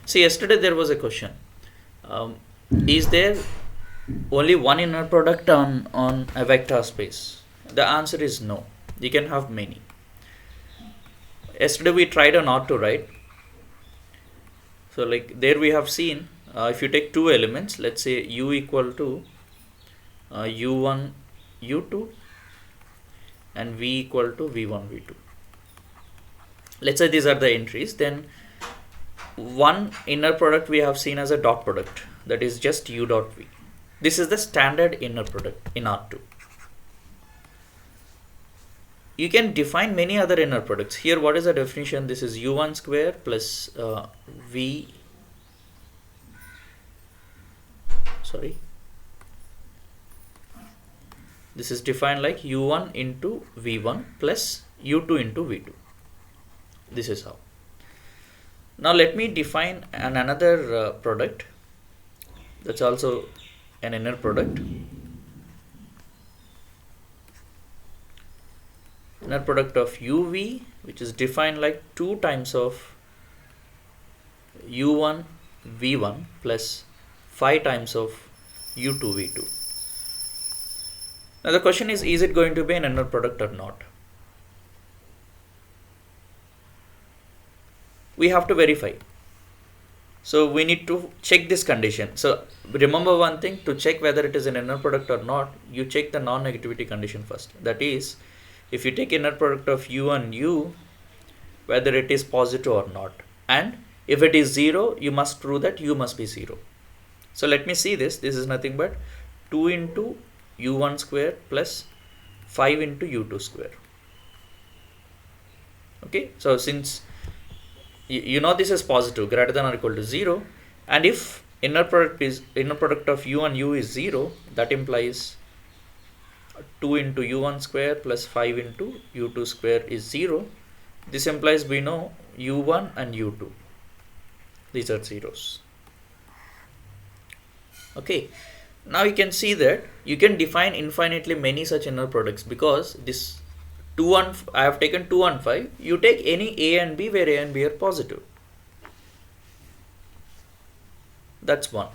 See, yesterday there was a question. Um, is there only one inner product on a vector space? The answer is no. You can have many. Yesterday we tried on R2, right? So like there we have seen, if you take two elements, let's say u equal to u1 u2 and v equal to v1 v2. Let's say these are the entries, then one inner product we have seen as a dot product, that is just u dot v. This is the standard inner product in R2. You can define many other inner products. Here what is the definition? This is u1 square plus v, sorry, this is defined like u1 into v1 plus u2 into v2. This is how. Now let me define another product that's also an inner product. Inner product of uv, which is defined like 2 times of u1 v1 plus 5 times of u2 v2. Now the question is it going to be an inner product or not? We have to verify. So we need to check this condition. So remember one thing, to check whether it is an inner product or not, you check the non-negativity condition first. That is, if you take inner product of u and u, whether it is positive or not. And if it is 0, you must prove that u must be 0. So let me see this. This is nothing but 2 into u1 square plus 5 into u2 square. Okay, so since you know this is positive, greater than or equal to 0, and if inner product of u and u is 0, that implies 2 into u1 square plus 5 into u2 square is 0. This implies we know u1 and u2. These are zeros. Okay, now you can see that you can define infinitely many such inner products, because this 2 and I have taken 2 and 5. You take any a and b where a and b are positive. That's one.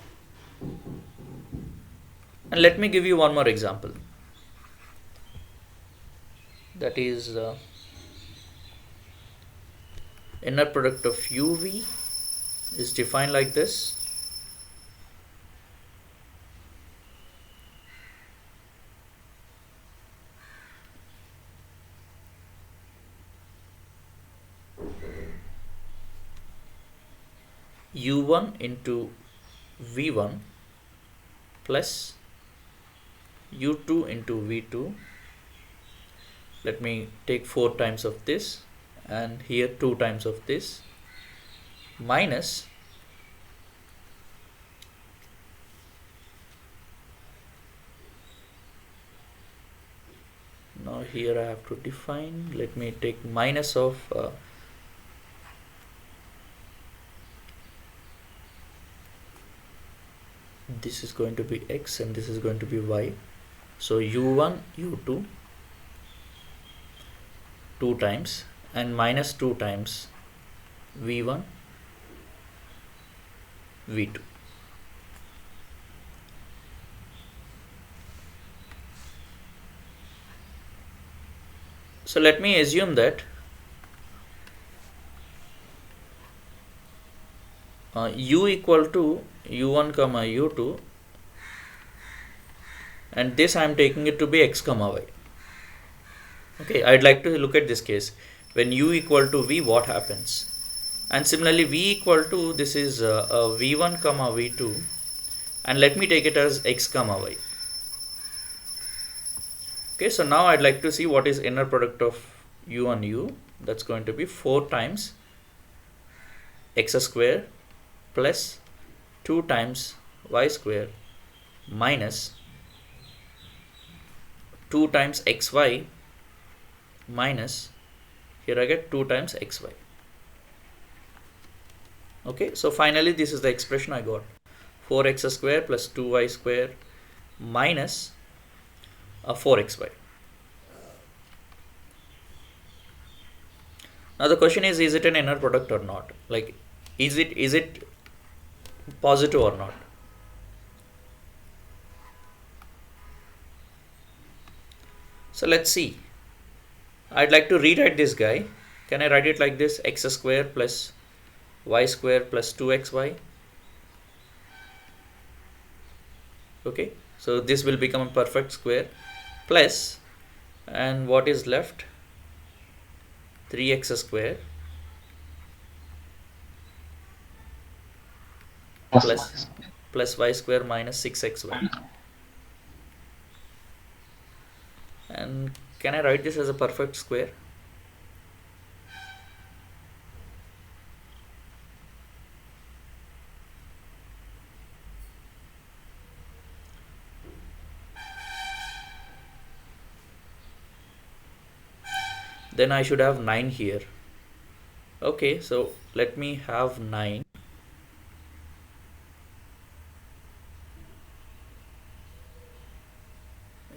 And let me give you one more example. That is inner product of uv is defined like this. u1 into v1 plus u2 into v2. Let me take 4 times of this, and here 2 times of this, minus now here I have to define, let me take minus of this is going to be x and this is going to be y. So u1 u2 2 times and minus 2 times v1 v2. So let me assume that u equal to u1 comma u2, and this I am taking it to be x comma y. Okay, I'd like to look at this case. When u equal to v, what happens? And similarly v equal to, this is v1 comma v2, and let me take it as x comma y. Okay, so now I'd like to see what is inner product of u and u. That's going to be 4 times x square plus 2 times y square minus 2 times xy minus, here I get 2 times xy. Okay, so finally this is the expression I got. 4x square plus 2y square minus 4xy. Now the question is it an inner product or not? Like, is it positive or not. So let's see. I'd like to rewrite this guy. Can I write it like this? X square plus y square plus 2xy. Okay, so this will become a perfect square plus, and what is left? 3x square plus y square minus 6xy. And can I write this as a perfect square? Then I should have 9 here. Okay, so let me have 9.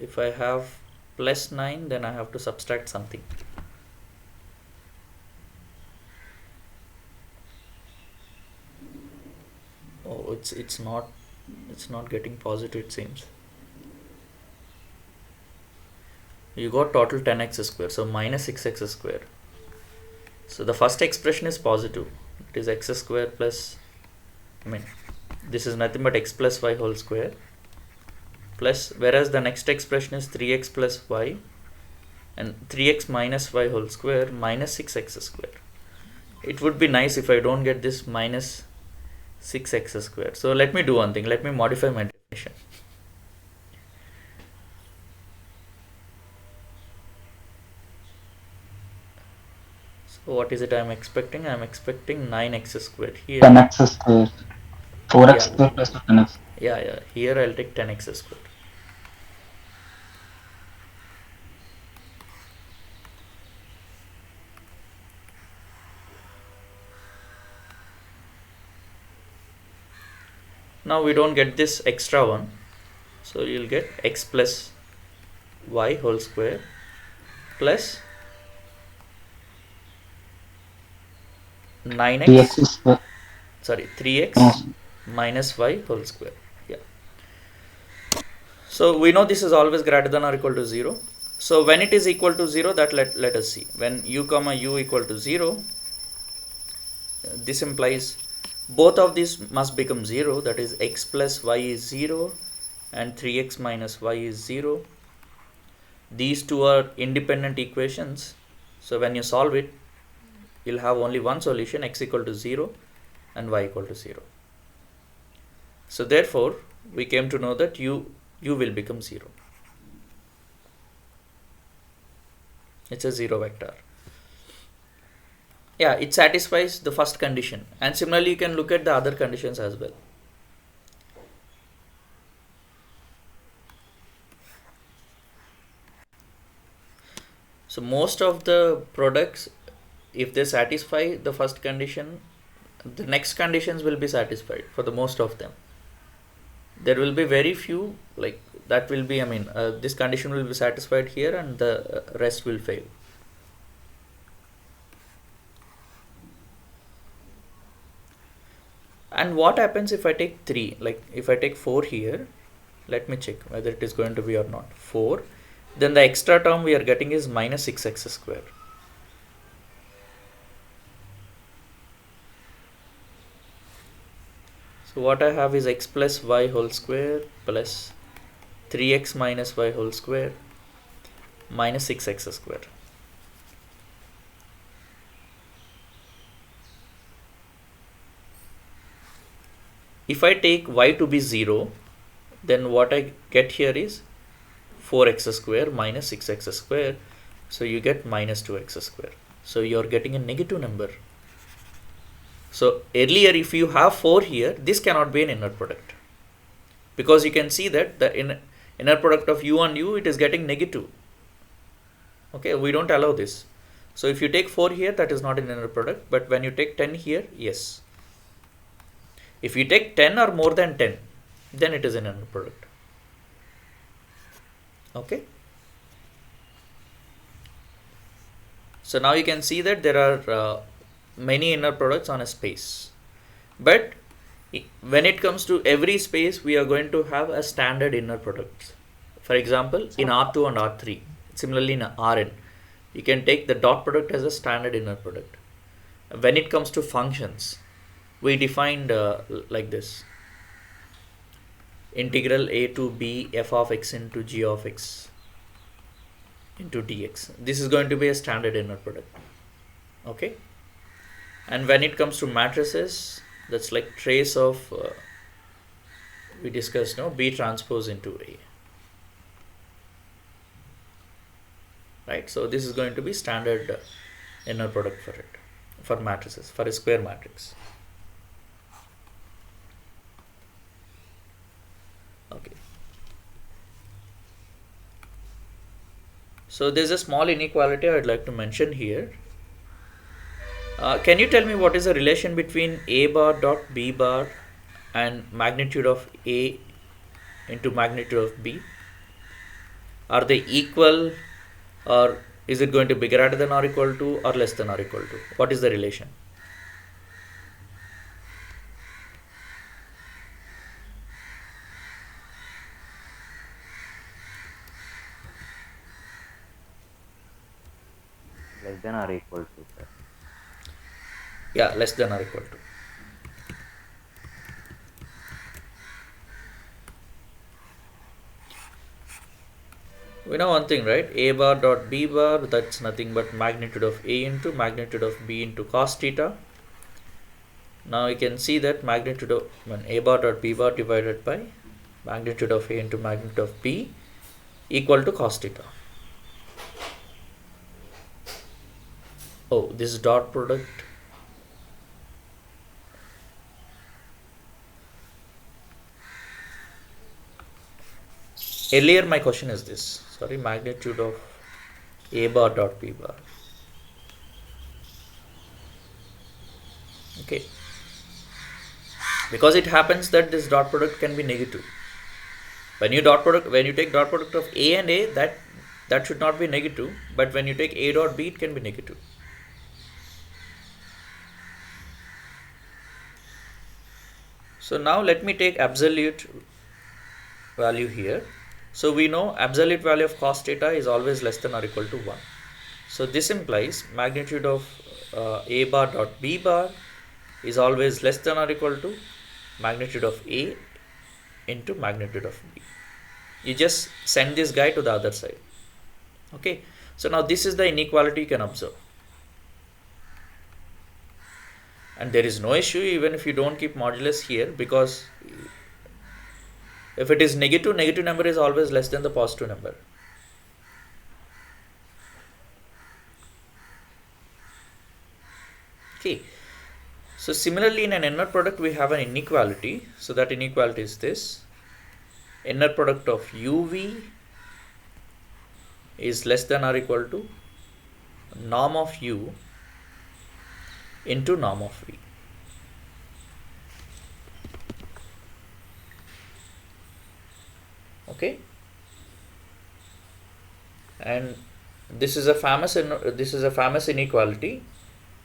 If I have plus 9, then I have to subtract something. Oh, it's not getting positive, it seems. You got total 10x square, so minus 6x square. So the first expression is positive. It is x square plus, this is nothing but x plus y whole square plus, whereas the next expression is 3x plus y and 3x minus y whole square minus 6x square. It would be nice if I don't get this minus 6x square. So let me do one thing. Let me modify my definition. So what is it I am expecting? I am expecting 9x square here. 10x square. 4x square plus 10x. Yeah. Here I'll take 10x square. Now we don't get this extra one. So you'll get x plus y whole square plus 9x, 3x minus y whole square. Yeah. So we know this is always greater than or equal to 0. So when it is equal to 0, that let us see. When u comma u equal to 0, this implies both of these must become 0. That is x plus y is 0 and 3x minus y is 0. These two are independent equations. So when you solve it, you'll have only one solution, x equal to 0 and y equal to 0. So therefore, we came to know that u will become 0. It's a 0 vector. Yeah, it satisfies the first condition. And similarly, you can look at the other conditions as well. So most of the products, if they satisfy the first condition, the next conditions will be satisfied for the most of them. There will be very few like that will be, this condition will be satisfied here and the rest will fail. And what happens if I take 3? Like if I take 4 here, let me check whether it is going to be or not. 4, then the extra term we are getting is minus 6x square. So what I have is x plus y whole square plus 3x minus y whole square minus 6x square. If I take y to be 0, then what I get here is 4x square minus 6x square. So you get minus 2x square. So you're getting a negative number. So earlier, if you have 4 here, this cannot be an inner product. Because you can see that the inner product of u and u, it is getting negative. Okay, we don't allow this. So if you take 4 here, that is not an inner product. But when you take 10 here, yes. If you take 10 or more than 10, then it is an inner product. Okay. So now you can see that there are many inner products on a space. But When it comes to every space, we are going to have a standard inner product. For example, in R2 and R3, similarly in Rn, you can take the dot product as a standard inner product. When it comes to functions, we defined like this: integral a to b f of x into g of x into dx. This is going to be a standard inner product. Okay. And when it comes to matrices, that's like trace of we discussed now B transpose into A, right? So this is going to be standard inner product for it, for matrices, for a square matrix. Okay. So there's a small inequality I'd like to mention here. Can you tell me what is the relation between A bar dot B bar and magnitude of A into magnitude of B? Are they equal, or is it going to be greater than or equal to or less than or equal to? What is the relation? Less than or equal to, sir. Yeah, less than or equal to. We know one thing, right? A bar dot B bar, that's nothing but magnitude of A into magnitude of B into cos theta. Now you can see that magnitude of A bar dot B bar divided by magnitude of A into magnitude of B equal to cos theta. Oh, this dot product. Earlier my question is this, sorry, magnitude of A bar dot B bar. Okay. Because it happens that this dot product can be negative. When you take dot product of A and A, that should not be negative, but when you take A dot B, it can be negative. So now let me take absolute value here. So we know absolute value of cos theta is always less than or equal to 1. So this implies magnitude of A bar dot B bar is always less than or equal to magnitude of A into magnitude of B. You just send this guy to the other side. Okay. So now this is the inequality you can observe. And there is no issue even if you don't keep modulus here, because if it is negative, negative number is always less than the positive number. Okay. So similarly in an inner product we have an inequality. So that inequality is this: inner product of UV is less than or equal to norm of U into norm of V. Okay. And this is a famous inequality.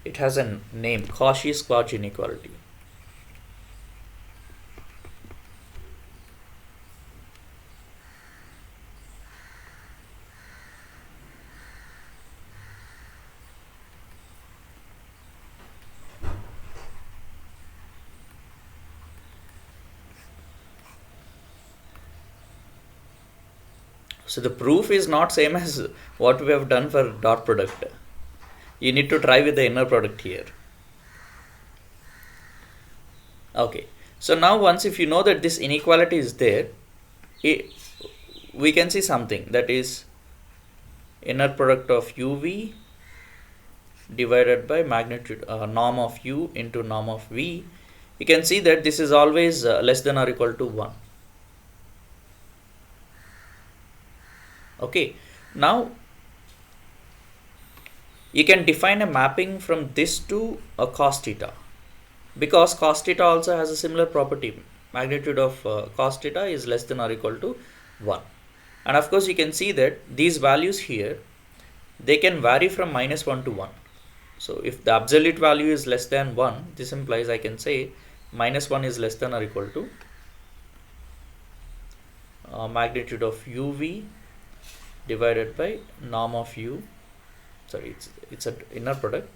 It has a name, Cauchy-Squarch inequality. So the proof is not same as what we have done for dot product. You need to try with the inner product here. Okay. So now once if you know that this inequality is there, we can see something, that is inner product of UV divided by magnitude norm of U into norm of V. You can see that this is always less than or equal to 1. Okay. Now you can define a mapping from this to a cos theta, because cos theta also has a similar property. Magnitude of cos theta is less than or equal to 1. And of course you can see that these values here, they can vary from -1 to 1. So if the absolute value is less than 1, this implies I can say minus 1 is less than or equal to magnitude of uv divided by norm of u, sorry, it's an inner product,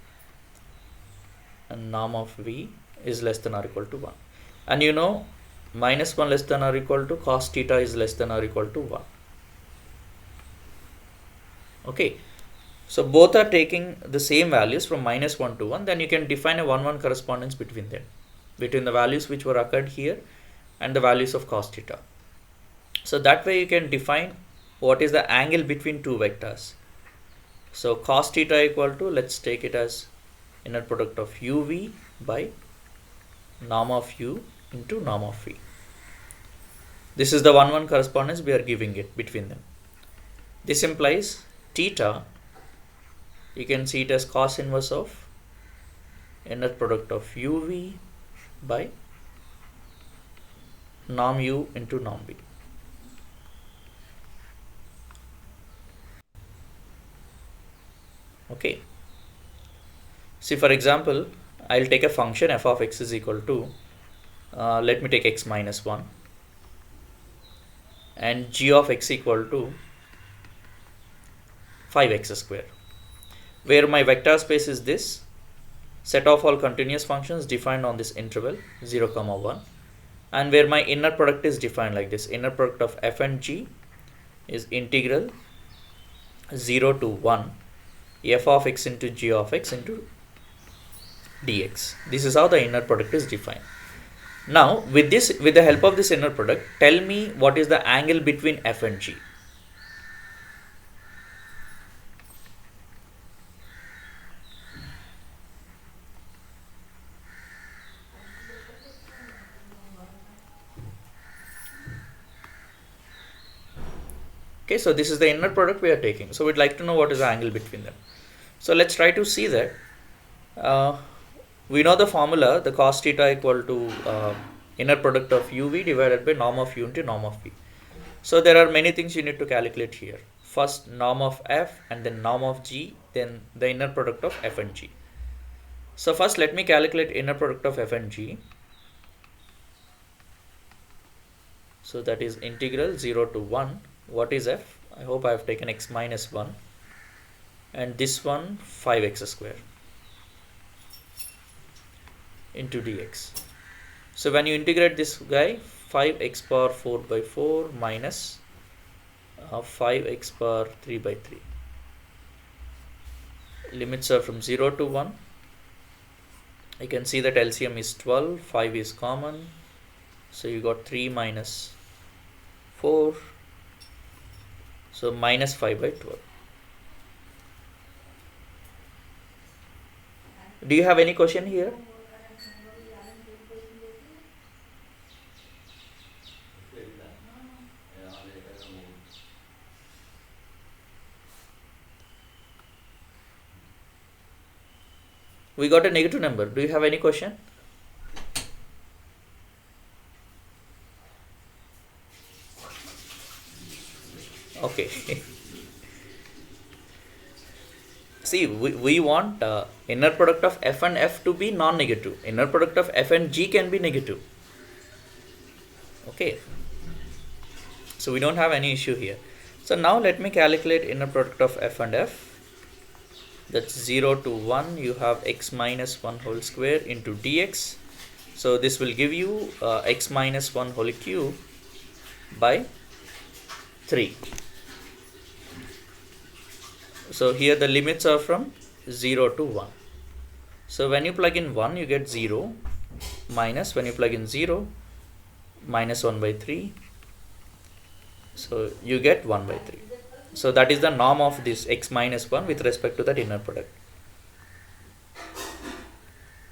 and norm of v is less than or equal to 1. And you know, minus 1 less than or equal to cos theta is less than or equal to 1. Okay, so both are taking the same values from minus 1 to 1. Then you can define a 1-1 correspondence between them, between the values which were occurred here and the values of cos theta. So that way you can define what is the angle between two vectors. So cos theta equal to, let's take it as inner product of uv by norm of u into norm of v. This is the 1-1 correspondence we are giving it between them. This implies theta, you can see it as cos inverse of inner product of uv by norm u into norm v. Okay. See, for example, I'll take a function f of x is equal to, let me take x minus 1, and g of x equal to 5x square, where my vector space is this set of all continuous functions defined on this interval 0, 1, and where my inner product is defined like this. Inner product of f and g is integral 0 to 1 f of x into g of x into dx. This is how the inner product is defined. Now with the help of this inner product, tell me what is the angle between f and g. Okay, so this is the inner product we are taking. So we'd like to know what is the angle between them. So let's try to see that. We know the formula, the cos theta equal to inner product of uv divided by norm of u into norm of v. So there are many things you need to calculate here. First norm of f, and then norm of g, then the inner product of f and g. So first let me calculate inner product of f and g. So that is integral 0 to 1. What is f? I hope I have taken x minus 1, and this one 5x square into dx. So when you integrate this guy, 5x power 4 by 4 minus 5x power 3 by 3. Limits are from 0 to 1. I can see that LCM is 12, 5 is common. So you got 3 minus 4. So minus 5 by 12. Do you have any question here? We got a negative number. Do you have any question? Okay. See, we want inner product of f and f to be non-negative. Inner product of f and g can be negative. Okay. So we don't have any issue here. So now let me calculate inner product of f and f. That's 0 to 1. You have x minus 1 whole square into dx. So this will give you x minus 1 whole cube by 3. So here the limits are from 0 to 1. So when you plug in 1, you get 0, minus when you plug in 0, minus 1 by 3. So you get 1 by 3. So that is the norm of this x minus 1 with respect to that inner product.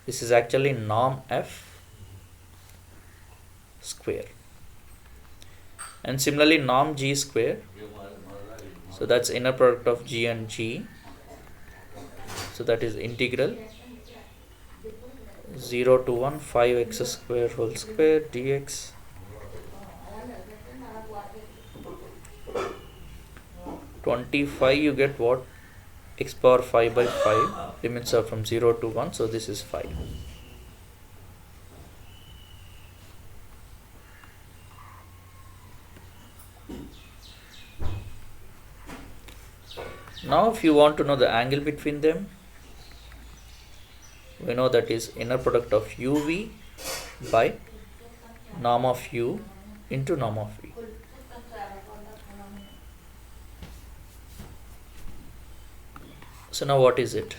This is actually norm f square. And similarly norm g square. So that's inner product of g and g. So that is integral 0 to 1 5x square whole square dx. (25) you get what? X power 5 by 5. Limits are from 0 to 1. So this is 5. Now if you want to know the angle between them, we know that is inner product of uv by norm of u into norm of v. So now what is it?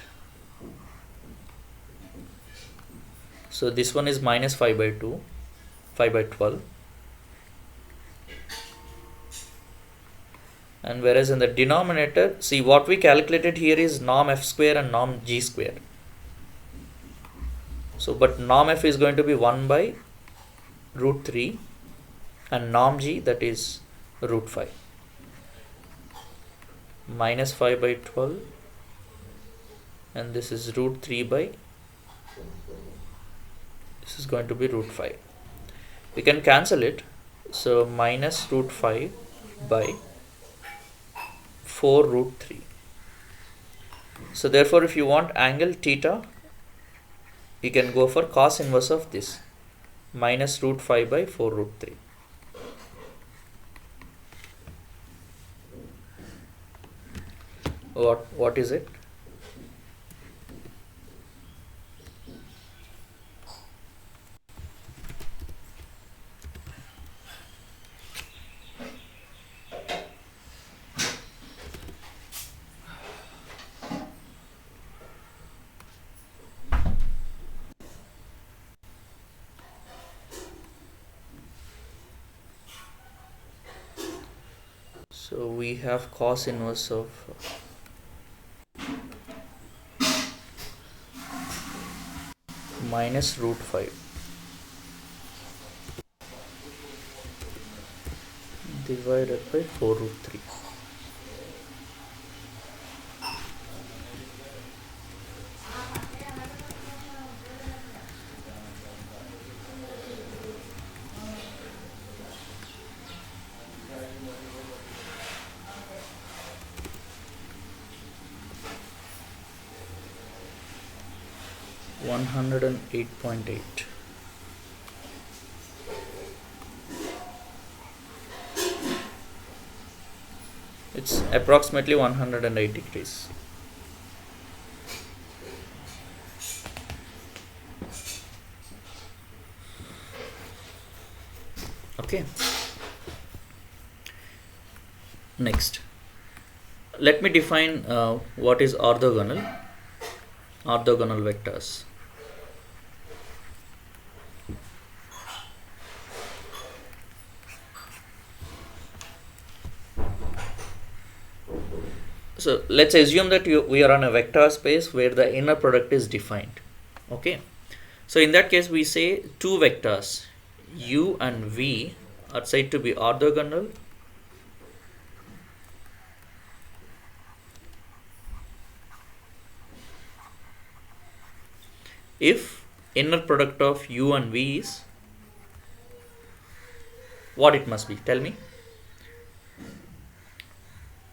So this one is minus 5 by 2, 5 by 12. And whereas in the denominator, see what we calculated here is norm f square and norm g square. So but norm f is going to be 1 by root 3 and norm g, that is root 5. Minus 5 by 12, and this is root 3 by, this is going to be root 5. We can cancel it. So minus root 5 by 4 root 3. So therefore if you want angle theta, you can go for cos inverse of this, minus root 5 by 4 root 3. What is it? So we have cos inverse of minus root 5 divided by 4 root 3. One hundred and 8.8. It's approximately 108 degrees. Okay. Next, let me define what is orthogonal vectors. So let's assume that we are on a vector space where the inner product is defined. Okay, so in that case we say two vectors u and v are said to be orthogonal if inner product of u and v is what it must be. Tell me.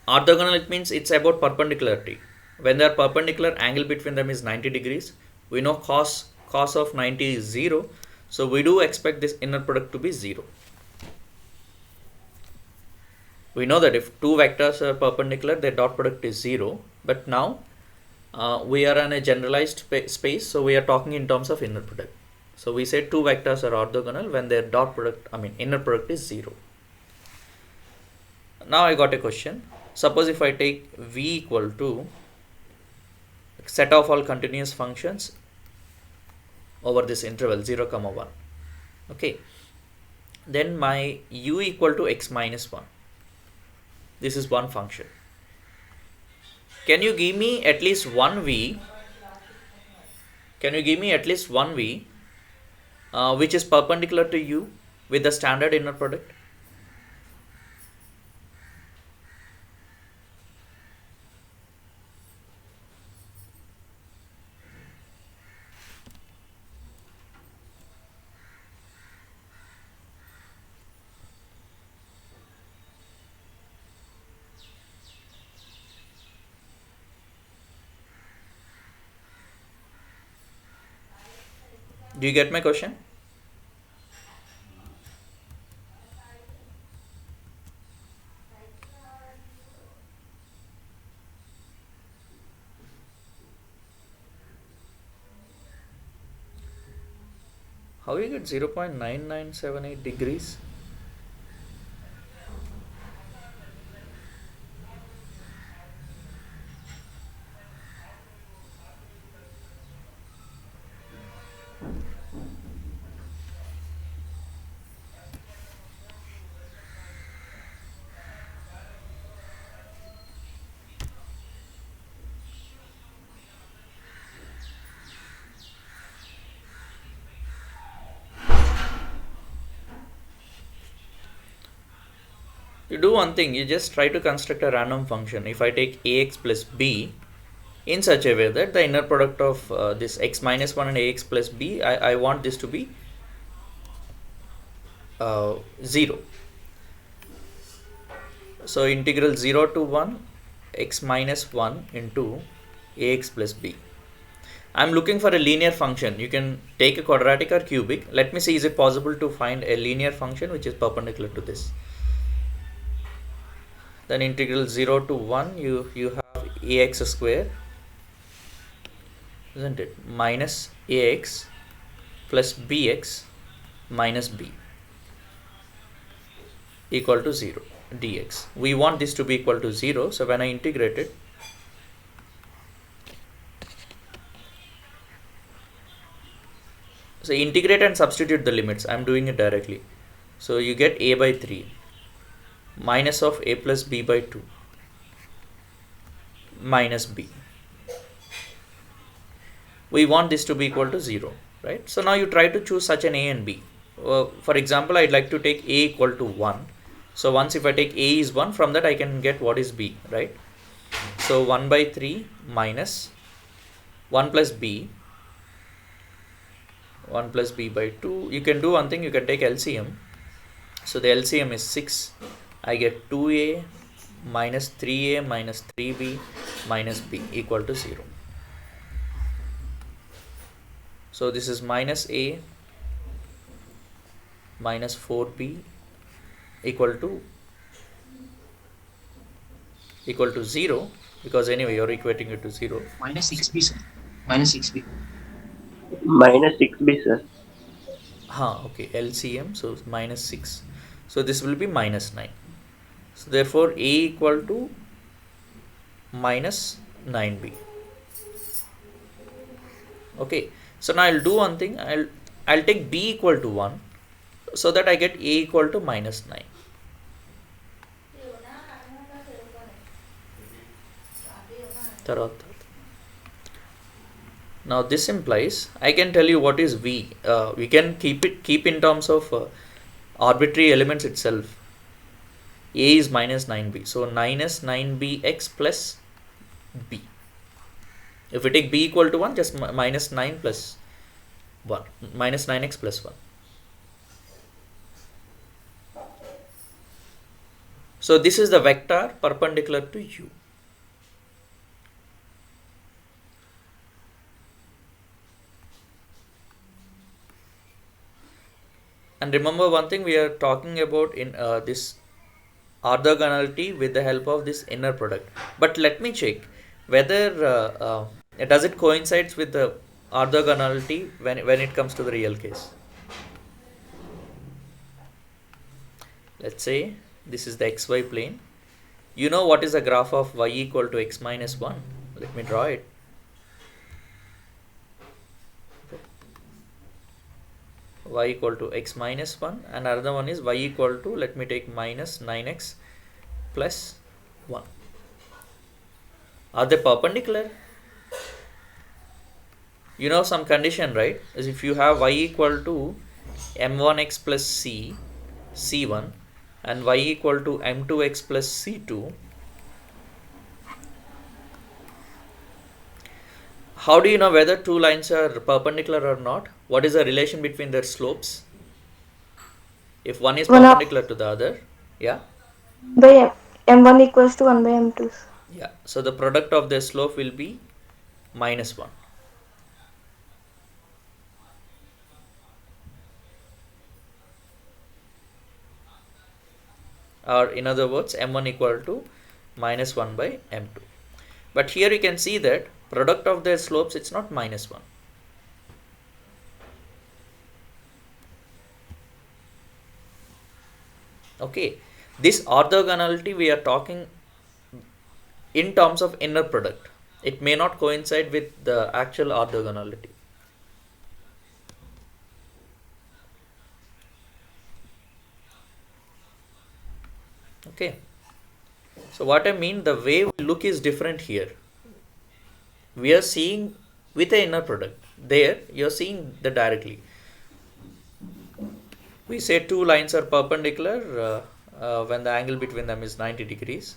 Orthogonal, it means it's about perpendicularity. When they are perpendicular, angle between them is 90 degrees. We know cos of 90 is 0. So we do expect this inner product to be 0. We know that if two vectors are perpendicular, their dot product is 0. But now we are in a generalized space, so we are talking in terms of inner product. So we say two vectors are orthogonal when their inner product is 0. Now I got a question. Suppose if I take v equal to set of all continuous functions over this interval 0, 1. Okay. Then my u equal to x minus 1. This is one function. Can you give me at least one v? Can you give me at least one v which is perpendicular to u with the standard inner product? Do you get my question? How you get 0.9978 degrees? You do one thing, you just try to construct a random function. If I take ax plus b in such a way that the inner product of this x minus 1 and ax plus b, I want this to be 0. So integral 0 to 1 x minus 1 into ax plus b. I'm looking for a linear function. You can take a quadratic or cubic. Let me see, is it possible to find a linear function which is perpendicular to this? Then integral 0 to 1, you have ax square, isn't it, minus ax plus bx minus b equal to 0 dx. We want this to be equal to 0, so when I integrate it, so integrate and substitute the limits. I'm doing it directly. So you get a by 3 minus of a plus b by 2 minus b. We want this to be equal to 0, right? So now you try to choose such an a and b. For example, I'd like to take a equal to 1. So once if I take a is 1, from that I can get what is b, right? So 1 by 3 minus 1 plus b, 1 plus b by 2. You can do one thing, you can take LCM. So the LCM is 6. I get 2a minus 3a minus 3b minus b equal to 0. So this is minus a minus 4b equal to 0, because anyway you're equating it to 0. Minus 6b, sir. Minus 6b. Minus 6b, sir. Okay, LCM, so minus 6. So this will be minus 9. So therefore a equal to minus 9b. Okay, so now I'll do one thing, I'll take b equal to 1, so that I get a equal to minus 9. Now this implies I can tell you what is v. We can keep in terms of arbitrary elements itself. A is minus 9b, so minus 9bx plus b. If we take b equal to 1, just minus 9 plus 1, minus 9x plus 1. So this is the vector perpendicular to u. And remember one thing, we are talking about in this orthogonality with the help of this inner product. But let me check whether does it coincides with the orthogonality when it comes to the real case. Let's say this is the xy plane. You know what is the graph of y equal to x minus 1? Let me draw it. Y equal to x minus 1, and another one is y equal to, let me take minus 9x plus 1. Are they perpendicular? You know some condition, right? As if you have y equal to m1x plus c1, and y equal to m2x plus c2, how do you know whether two lines are perpendicular or not? What is the relation between their slopes? If one is perpendicular to the other, yeah? By m1 equals to 1 by m2. Yeah, so the product of their slope will be minus 1. Or in other words, m1 equal to minus 1 by m2. But here you can see that product of their slopes, it's not minus 1. Okay, this orthogonality we are talking in terms of inner product. It may not coincide with the actual orthogonality. Okay, so what I mean, the way we look is different here. We are seeing with the inner product. There, you are seeing the directly. We say two lines are perpendicular when the angle between them is 90 degrees.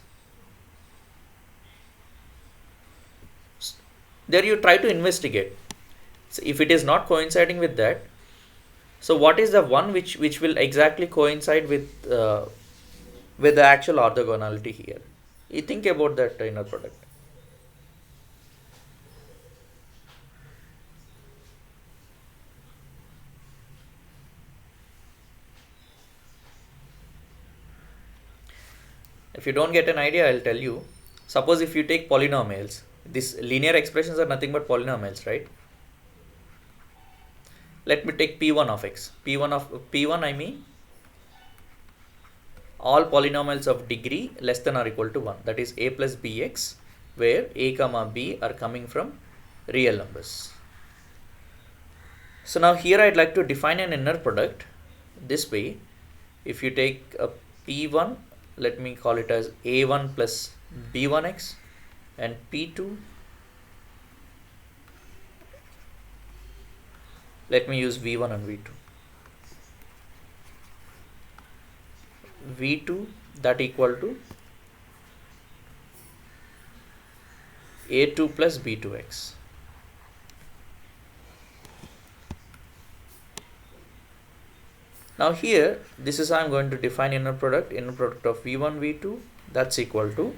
There you try to investigate. So if it is not coinciding with that, so what is the one which will exactly coincide with the actual orthogonality here? You think about that inner product. If you don't get an idea, I'll tell you. Suppose if you take polynomials, these linear expressions are nothing but polynomials, right? Let me take p1 of x. p1 I mean all polynomials of degree less than or equal to 1, that is a plus bx, where a comma b are coming from real numbers. So now here I'd like to define an inner product this way. If you take a p1, let me call it as a1 plus b1x, and p2, let me use v1 and v2. v2 that equal to a2 plus b2x. Now here, this is how I'm going to define inner product of v1 v2, that's equal to